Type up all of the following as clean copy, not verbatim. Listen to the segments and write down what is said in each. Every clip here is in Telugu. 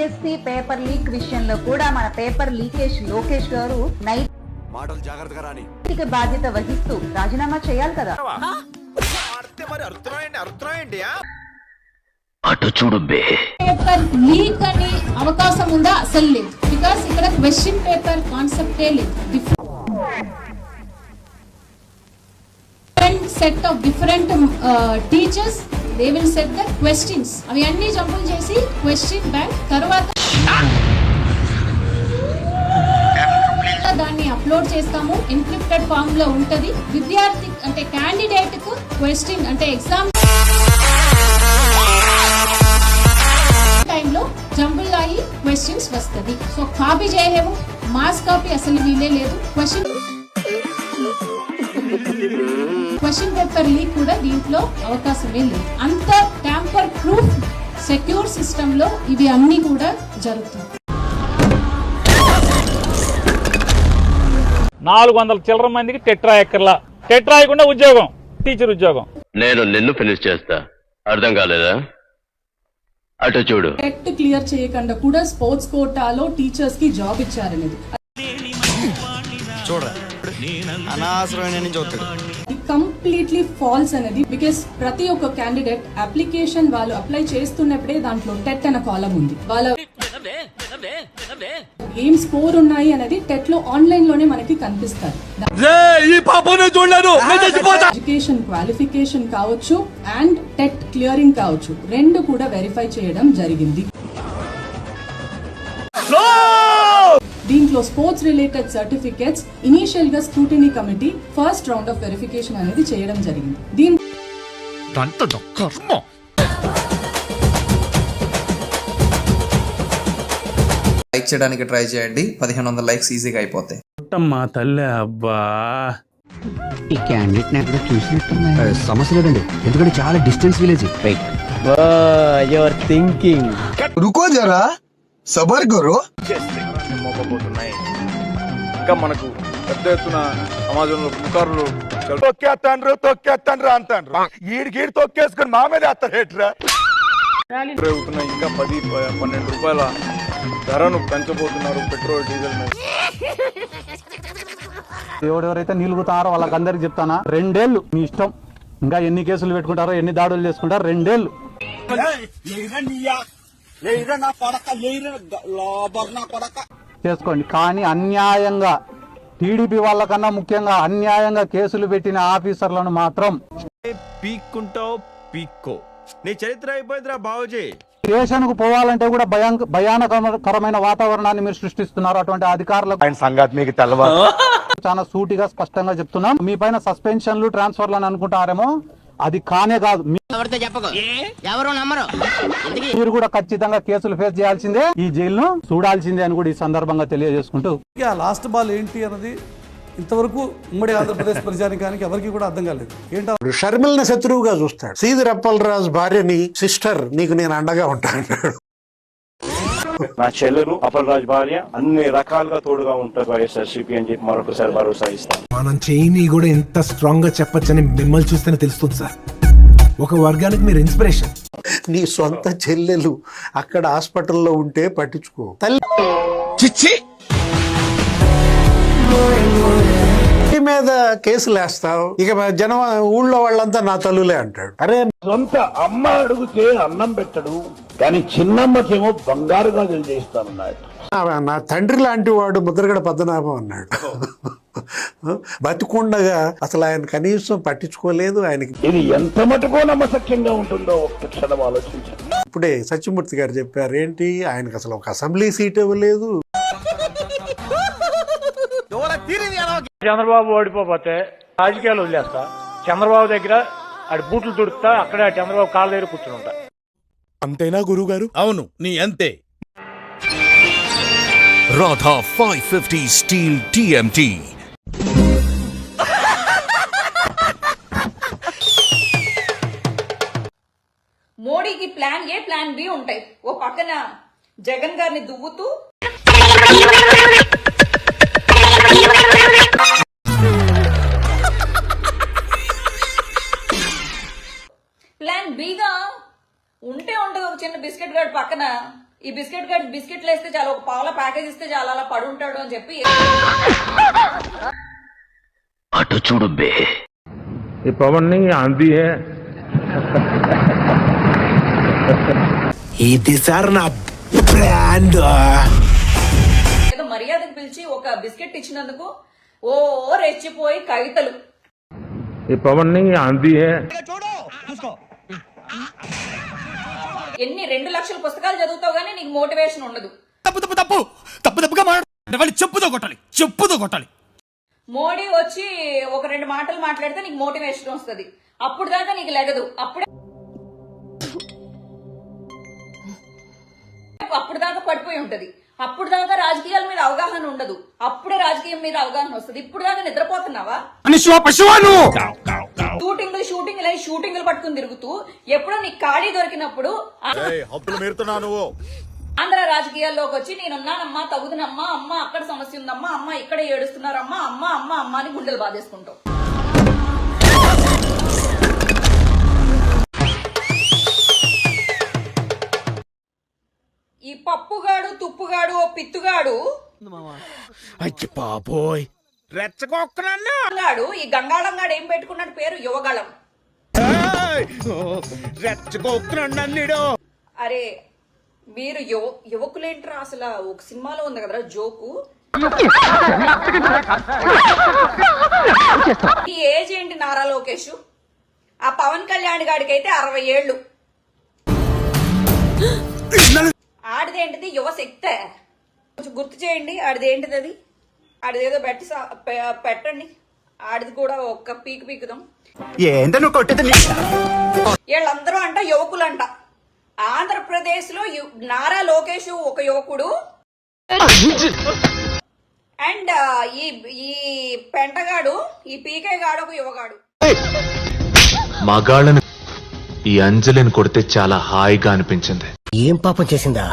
డిఎస్సి పేపర్ లీక్ విషయంలో కూడా మన పేపర్ లీకేజ్ లోకేష్ గారు మాటలు జాగ్రత్తగా రాని నైతిక బాధ్యత వహిస్తూ రాజీనామా చేయాలి కదా. అటు చూడు పేపర్ లీక్ అని అవకాశం ఉందా? అసలు లేదు. బికాస్ ఇక్కడ క్వశ్చన్ పేపర్ కాన్సెప్టే లేదు. Different set of different teachers they will set the questions. అవి అన్ని జంపులు చేసి క్వశ్చన్ బ్యాంక్ తర్వాత దాన్ని అప్లోడ్ చేస్తాము. ఎన్క్రిప్టెడ్ ఫామ్ లో ఉంటది. విద్యార్థి అంటే క్యాండిడేట్ కు క్వశ్చన్ అంటే ఎగ్జామ్ టైంలో జంబుల్ అయ్యి క్వశ్చన్స్ వస్తుంది. సో కాపీ చేయలేము. మాస్ కాపీ అసలు వీలే లేదు. క్వశ్చన్ పేపర్ లీక్ కూడా దీంట్లో అవకాశమే లేదు. అంత ట్యాంపర్ ప్రూఫ్ సెక్యూర్ సిస్టమ్ లో ఇవి అన్ని కూడా జరుగుతుంది. 400 చిల్లర మందికి టెట్రా ఎక్కర్లా. టెట్రా అయ్యకుండా ఉద్యోగం, టీచర్ ఉద్యోగం. నేను నిన్ను ఫినిష్ చేస్తా. అర్థం కాలేదా? అటు చూడు. టెట్ క్లియర్ చేయకుండా కూడా స్పోర్ట్స్ కోటాలో టీచర్స్ కి జాబ్ ఇచ్చారనేది కంప్లీట్లీ ఫాల్స్ అనేది. బికాస్ ప్రతి ఒక్క క్యాండిడేట్ అప్లికేషన్ వాళ్ళు అప్లై చేస్తున్నప్పుడే దాంట్లో టెట్ అనే కాలం ఉంది. వాళ్ళ ఏం స్కోర్ ఉన్నాయి అనేది టెట్ లో ఆన్లైన్ లోనే మనకి కనిపిస్తారు. ఎడ్యుకేషన్ క్వాలిఫికేషన్ కావచ్చు అండ్ టెట్ క్లియరింగ్ కావచ్చు, రెండు కూడా వెరిఫై చేయడం జరిగింది. దీంట్లో స్పోర్ట్స్ రిలేటెడ్ సర్టిఫికేట్స్ ఇనీషియల్ గా scrutiny committee first round of verification అనేది చేయడం జరిగింది. లైక్ చేయడానికి ట్రై చేయండి. 1500 లైక్స్ ఈజీగా అయిపోతాయి. తల్లే అబ్బా, ఈ క్యాండిడేట్ ఎక్కడ చూసినట్టున్నా. సమస్య లేదండి, ఎందుకంటే చాలా డిస్టెన్స్ విలేజ్. Your thinking. రుకో జరా, సబర్ కరో. మోకపోతున్నాయి. ఇంకా మనకు పెద్ద ఎత్తున సమాజంలో పుకారులు తొక్కేస్తాండ్రు అంటాండ్రు. ఈడికి తొక్కేసుకుని మా మీద వేస్తారేట్రా. పెరుగుతున్నాయి. ఇంకా 10-12 రూపాయల ధరను పెంచబోతున్నారు పెట్రోల్ డీజిల్ మీద. ఎవరెవరైతే నిలుగుతారో వాళ్ళకందరికి చెప్తానా, 2 ఏళ్ళు మీ ఇష్టం. ఇంకా ఎన్ని కేసులు పెట్టుకుంటారో, ఎన్ని దాడులు చేసుకుంటారో, 2 ఏళ్ళు చేసుకోండి. కానీ అన్యాయంగా టీడీపీ వాళ్ళకన్నా ముఖ్యంగా అన్యాయంగా కేసులు పెట్టిన ఆఫీసర్లను మాత్రం పీక్కుంటావు పీక్కో. నీ చరిత్ర అయిపోయిందిరా బావుజీ. స్టేషన్ కు పోవాలంటే కూడా భయానకరమైన వాతావరణాన్ని మీరు సృష్టిస్తున్నారు. అటువంటి అధికారులకు సంగతి మీకు తెలవదు. చాలా సూటిగా స్పష్టంగా చెప్తున్నాం. మీ పైన సస్పెన్షన్లు, ట్రాన్స్ఫర్లు అని అనుకుంటారేమో, అది కానే కాదు. మీరు కూడా ఖచ్చితంగా కేసులు ఫేస్ చేయాల్సిందే, ఈ జైలును చూడాల్సిందే అని కూడా ఈ సందర్భంగా తెలియజేసుకుంటూ, లాస్ట్ బాల్ ఏంటి అన్నది ఇంతవరకు ఉమ్మడి ఆంధ్రప్రదేశ్ ప్రజానికానికి ఎవరికి కూడా అర్థం కాలేదు. ఏంటో షర్మిల్ని శత్రువుగా చూస్తాడు. సీదిరి అప్పలరాజు భార్యని సిస్టర్, నీకు నేను అండగా ఉంటాను. నా చెల్లెలు అప్పలరాజు భార్య అన్ని రకాలుగా తోడుగా ఉంటారు వైఎస్ఆర్సీపీ అని చెప్పి మరొకసారి భరోసా ఇస్తాను. మనం చేయని కూడా ఎంత స్ట్రాంగ్ గా చెప్పొచ్చని మిమ్మల్ని చూస్తేనే తెలుస్తుంది సార్. ఒక వర్గానికి మీరు ఇన్స్పిరేషన్. నీ సొంత చెల్లెలు అక్కడ హాస్పిటల్లో ఉంటే పట్టించుకో. తల్లి మీద కేసులు వేస్తావు, ఇక జనం ఊళ్ళో వాళ్ళంతా నా తల్లులే అంటాడు. అరే, సొంత అమ్మ అడుగుతే అన్నం పెట్టడు, కానీ చిన్నమ్మకేమో బంగారు గాజులు చేస్తానన్నాడు. నా తండ్రి లాంటి వాడు ముద్రగడ పద్మనాభం అన్నాడు. బతికుండగా అసలు ఆయన కనీసం పట్టించుకోలేదు. ఆయనకి ఇది ఎంత మటుకో నమ్మసక్యంగా ఉంటుందో ఒక్క క్షణం ఆలోచించాను. ఇప్పుడే సత్యమూర్తి గారు చెప్పారు, ఏంటి ఆయనకు అసలు ఒక అసెంబ్లీ సీట్ ఇవ్వలేదు. చంద్రబాబు ఓడిపోతే రాజకీయాలు వదిలేస్తా, చంద్రబాబు దగ్గర ఆడి బూట్లు తుడుస్తా, అక్కడ చంద్రబాబు కాళ్ళ దగ్గర కూర్చుని ఉంటా. అంతేనా గురువు గారు? అవును, నీ అంతే. Radha 550 steel TMT. మోడీకి ప్లాన్ ఏ, ప్లాన్ బి ఉంటాయి. ఓ పక్కన జగన్ గారిని దువ్వుతూ ప్లాన్ బిగా ఉంటే ఉండదు ఒక చిన్న బిస్కెట్ గార్డ్ పక్కన ఈ బిస్కెట్ గడ్ బిస్కెట్లు వేస్తే చాలా, ఒక పాల ప్యాకేజ్ ఇస్తే చాలా, అలా పడి ఉంటాడు అని చెప్పి అటు చూడు బే. ఈ పవన్ ని ఆంधी है ఇది సార్ నా బ్రాండ్. ఏదో మర్యాదకు పిలిచి ఒక బిస్కెట్ ఇచ్చినందుకు ఓ రెచ్చిపోయి కవితలు. ఈ పవన్ ని ఆంधी है ఎన్ని 2 లక్షల పుస్తకాలు చదువుతావు గానీ నీకు మోటివేషన్ ఉండదు. చెప్పుతో కొట్టాలి. మోడీ వచ్చి ఒక 2 మాటలు మాట్లాడితే నీకు మోటివేషన్ వస్తుంది. అప్పుడు దాకా నీకు లెగదు. అప్పుడు దాకా పడిపోయి ఉంటది. అప్పుడు దాకా రాజకీయాల మీద అవగాహన ఉండదు. అప్పుడే రాజకీయం మీద అవగాహన వస్తుంది. ఇప్పుడు దాకా నిద్రపోతున్నావా? షూటింగ్లు పట్టుకుని తిరుగుతూ ఎప్పుడో నీకు ఖాళీ దొరికినప్పుడు ఆంధ్ర రాజకీయాల్లోకి వచ్చి నేనున్నానమ్మా, తగుదనమ్మా, అమ్మ అక్కడ సమస్య ఉందమ్మా, అమ్మ ఇక్కడ ఏడుస్తున్నారమ్మా, అమ్మ అమ్మ అమ్మ అని గుండెలు బాధేసుకుంటావు. ఈ పప్పుగాడు తుప్పుగాడు ఓ పిత్తుగాడు బాబోయ్ రెచ్చగొక్కనాడు. ఈ గంగాళంగాడు ఏం పెట్టుకున్నాడు పేరు? యువగళం. రెచ్చగొక్కనాడు. అరే మీరు యువకులేంట్రా? అసలు ఒక సినిమాలో ఉంది కదరా జోకు. ఈ ఏజ్ ఏంటి నారా లోకేష్? ఆ పవన్ కళ్యాణ్ గాడికి అయితే 60 ఏళ్ళు. ఆడిదేంటిది? యువశక్తే. కొంచెం గుర్తు చేయండి ఆడిదేంటిది. అది ఆడిదేదో పెట్టండి. ఆడిది కూడా ఒక్క పీకుదాం. వీళ్ళందరూ అంట యువకులంట. ఆంధ్రప్రదేశ్ లో నారా లోకేష్ ఒక యువకుడు, అండ్ ఈ పెంటగాడు, ఈ పీకే గాడు ఒక యువగాడు. మగాళ్ళని ఈ అంజలిని కొడితే చాలా హాయిగా అనిపించింది. ఏం పాపం చేసిందా?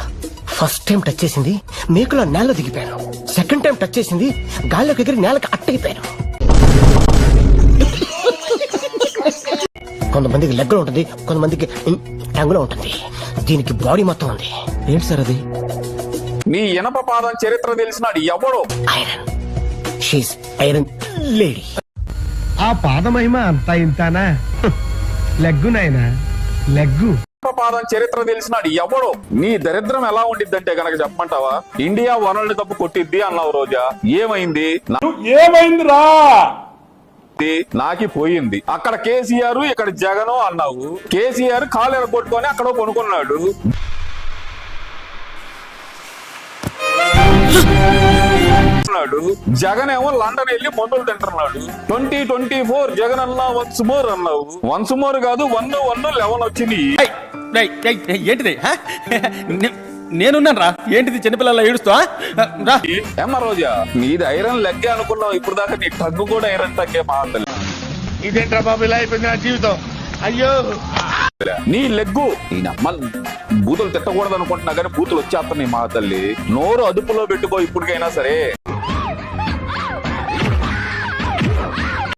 ఫస్ట్ టైం టచ్ చేసింది మేకులో నేల దిగిపోయాను. సెకండ్ టైం టచ్ చేసింది గాల్లోకి ఎగిరి నేలకి అట్టగిపోయాను. కొంతమందికి లెగ్ లో ఉంటుంది, కొంతమందికి ట్యాంగులో ఉంటుంది. దీనికి బాడీ మొత్తం ఉంది. ఏంటి సార్ అది? నీ ఇనప పాదం చరిత్ర తెలిసినాడు ఎవడో. ఐరన్. She's iron lady. ఆ పాదమహిమ అంతా ఇంతానా? లెగ్గునైనా లెగ్గు. పాదం చరిత్ర తెలిసినాడు ఎవడో. నీ దరిద్రం ఎలా ఉండిద్దంటే గనక చెప్పమంటావా? ఇండియా వరల్డ్ కప్ కొట్టిద్ది అన్నావు రోజా. ఏమైంది? ఏమైందిరా? నాకి పోయింది. అక్కడ కేసీఆర్, ఇక్కడ జగన్ అన్నావు. కేసీఆర్ కాలు ఎరగొట్టుకొని అక్కడ కొనుక్కున్నాడు. జగన్ ఏమో లండన్ వెళ్ళి మందులు తింటున్నాడు. 2024 జగన్ అన్నా వన్స్ మోర్ అన్నావు. వన్స్ మోర్ కాదు, 111 వచ్చింది. ఏంటిది? నేనున్నాను రా. ఏంటిది చిన్నపిల్లల ఏడుస్తా? ఏమ్మా రోజా, నీది ఐరన్ లెగ్గే అనుకున్నావు. ఇప్పుడు దాకా నీ టగ్గు కూడా ఐరన్ తగ్గే మాటలు. ఇదేంట్రా బాబు ఇలా అయిపోయింది నా జీవితం? అయ్యో, నీ లెగ్గు బూతులు తిట్టకూడదు అనుకుంటున్నా కానీ బూతులు వచ్చేస్తున్నాయి మా తల్లి. నోరు అదుపులో పెట్టుకో ఇప్పటికైనా సరే.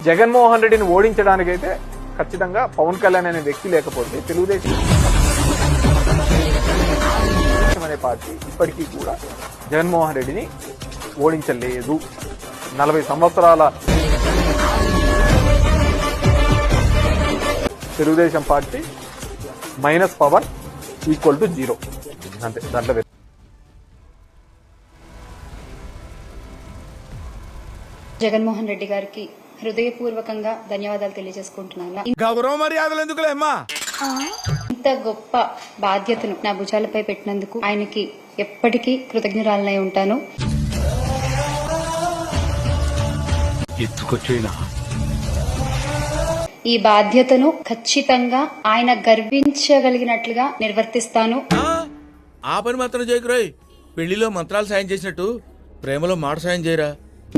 జగన్మోహన్ రెడ్డిని ఓడించడానికైతే ఖచ్చితంగా పవన్ కళ్యాణ్ అనే వ్యక్తి లేకపోతే తెలుగుదేశం అనే పార్టీ ఇప్పటికీ కూడా జగన్మోహన్ రెడ్డిని ఓడించలేదు. 40 సంవత్సరాల Telugu Desam party minus Pawan equal to 0 అంతే. దాంట్లో జగన్మోహన్ రెడ్డి గారికి హృదయపూర్వకంగా ధన్యవాదాలు తెలియజేసుకుంటున్నాను. గౌరవ మర్యాదలు ఎందుకులేమ్మా? ఇంత గొప్ప బాధ్యతను నా భుజాలపై పెట్టినందుకు ఆయనకి ఎప్పటికీ కృతజ్ఞురాలనై ఉంటాను. ఈ బాధ్యతను ఖచ్చితంగా ఆయన గర్వించగలిగినట్లుగా నిర్వర్తిస్తాను. ఆ పని మాత్రం చేయకురాయ్. పెళ్లిలో మంత్రాలు సాయం చేసినట్టు ప్రేమలో మాట సాయం చేయరా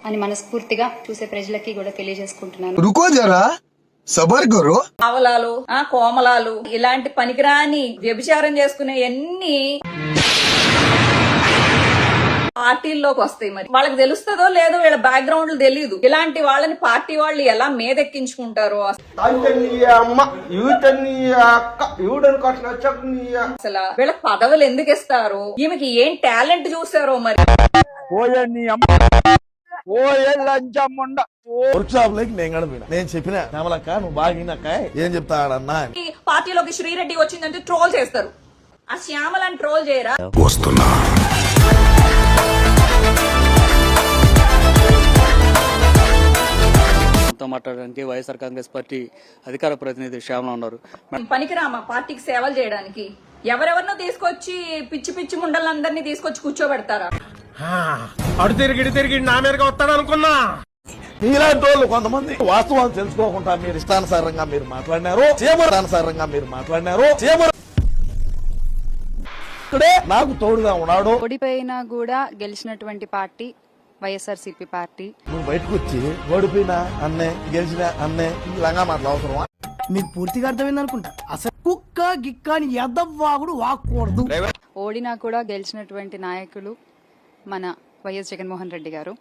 అని మనస్ఫూర్తిగా చూసే ప్రజలకి కూడా తెలియజేసుకుంటున్నాను. రుకో జరా, సబర్ కరో. ఆవలాలు, కోమలాలు, ఇలాంటి పనికిరాని వ్యభిచారం చేసుకునే ఎన్ని పార్టీల్లోకి వస్తాయి. మరి వాళ్ళకి తెలుస్తుందో లేదో, వీళ్ళ బ్యాక్గ్రౌండ్ తెలియదు. ఇలాంటి వాళ్ళని పార్టీ వాళ్ళు ఎలా మీదెక్కించుకుంటారో అసలు వీళ్ళకి పదవులు ఎందుకు ఇస్తారు, ఈమెకి ఏం టాలెంట్ చూసారో మరి. నేను చెప్పిన నువ్వు బాగినాక ఏం చెప్తాడన్నా ఈ పార్టీలోకి శ్రీరెడ్డి వచ్చిందంటే ట్రోల్ చేస్తారు. ఆ శ్యామలని ట్రోల్ చేయరా? వస్తున్నా మాట్లాడడానికి వైఎస్ఆర్ కాంగ్రెస్ పార్టీ అధికార ప్రతినిధి శ్యామల ఉన్నారు. పనికిరామా పార్టీకి సేవలు చేయడానికి? ఎవరెవరినో తీసుకొచ్చి పిచ్చి పిచ్చి ముండలందరినీ తీసుకొచ్చి కూర్చోబెడతారా? అడు తిరిగి నా మీదగా వస్తాడు అనుకున్నా. మీలాంటి వాళ్ళు కొంతమంది వాస్తవాలు తెలుసుకోకుండా మీరు ఇష్టానుసారంగా మీరు మాట్లాడినారు, ఇక్కడే నాకు తోడుగా ఉన్నాడు. ఓడిపోయినా కూడా గెలిచినటువంటి పార్టీ వైఎస్ఆర్సీపీ పార్టీ. నువ్వు బయటకు వచ్చి ఓడిపోయినా అన్నే గెలిచినా అన్నే ఇలాగా మాట్లాడుతున్నావా? నీకు పూర్తిగా అర్థమైంది అనుకుంటా. అసలు కుక్క గిక్క అని ఎద్దవాగుడు వాక్కూడదు. ఓడినా కూడా గెలిచినటువంటి నాయకులు మన వైఎస్ జగన్మోహన్ రెడ్డి గారు.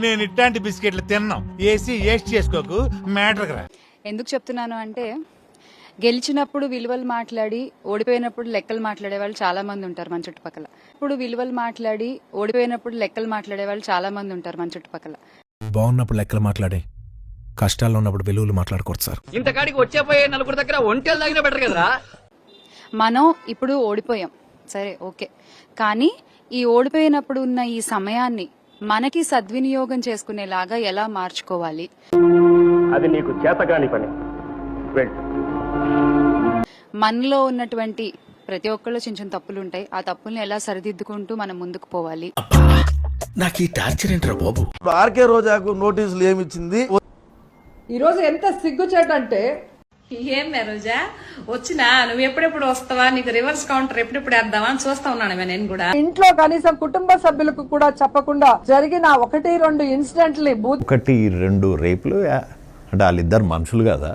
నేను ఇట్లాంటి బిస్కెట్లు తిన్నాం. ఏసీ వేస్ట్ చేసుకోకు మ్యాటర్ రా. ఎందుకు చెప్తున్నాను అంటే, గెలిచినప్పుడు విలువలు మాట్లాడి ఓడిపోయినప్పుడు లెక్కలు మాట్లాడే వాళ్ళు చాలా మంది ఉంటారు మన చుట్టుపక్కల. ఇప్పుడు విలువలు మాట్లాడి ఓడిపోయినప్పుడు లెక్కలు మాట్లాడే వాళ్ళు చాలా మంది ఉంటారు మన చుట్టుపక్కల. బాగున్నప్పుడు లెక్కలు మాట్లాడే, కష్టాల్లో ఉన్నప్పుడు విలువలు మాట్లాడకూడదు సార్. ఇంతకాడికి వచ్చేపోయే నలుగురు దగ్గర ఒంటెలు తాగినా బెటర్ కదరా. మనం ఇప్పుడు ఓడిపోయాం, సరే ఓకే, కానీ ఈ ఓడిపోయినప్పుడు ఉన్న ఈ సమయాన్ని మనకి సద్వినియోగం చేసుకునేలాగా ఎలా మార్చుకోవాలి? అది నీకు చేతగాని పని. మనలో ఉన్నటువంటి ప్రతి ఒక్కళ్ళు చిన్న చిన్న తప్పులు ఉంటాయి. ఆ తప్పుల్ని ఎలా సరిదిద్దుకుంటూ మనం ముందుకు పోవాలి. నాకు ఈ టార్చర్ ఏంట్రా బాబు. ఆర్కే రోజాకు నోటీసులు ఏమిచ్చింది? ఈ రోజు ఎంత సిగ్గుచేటంటే, ఏం రోజా వచ్చినా నువ్వు ఎప్పుడెప్పుడు వస్తావా, నీకు రివర్స్ కౌంటర్ ఎప్పుడెప్పుడు వేద్దామా అని చూస్తా ఉన్నాను నేను కూడా. ఇంట్లో కనీసం కుటుంబ సభ్యులకు కూడా చెప్పకుండా జరిగిన 1-2 ఇన్సిడెంట్లీ 1-2 రేపులు అంటే వాళ్ళిద్దరు మనుషులు కదా.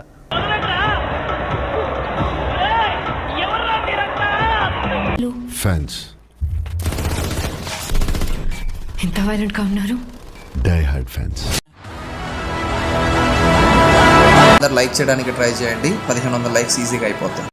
ఫ్యాన్స్ ఎంత వైలెంట్ గా ఉన్నారు. Die hard fans. లైక్ చేయడానికి ట్రై చేయండి. 1500 లైక్స్ ఈజీగా అయిపోతాయి.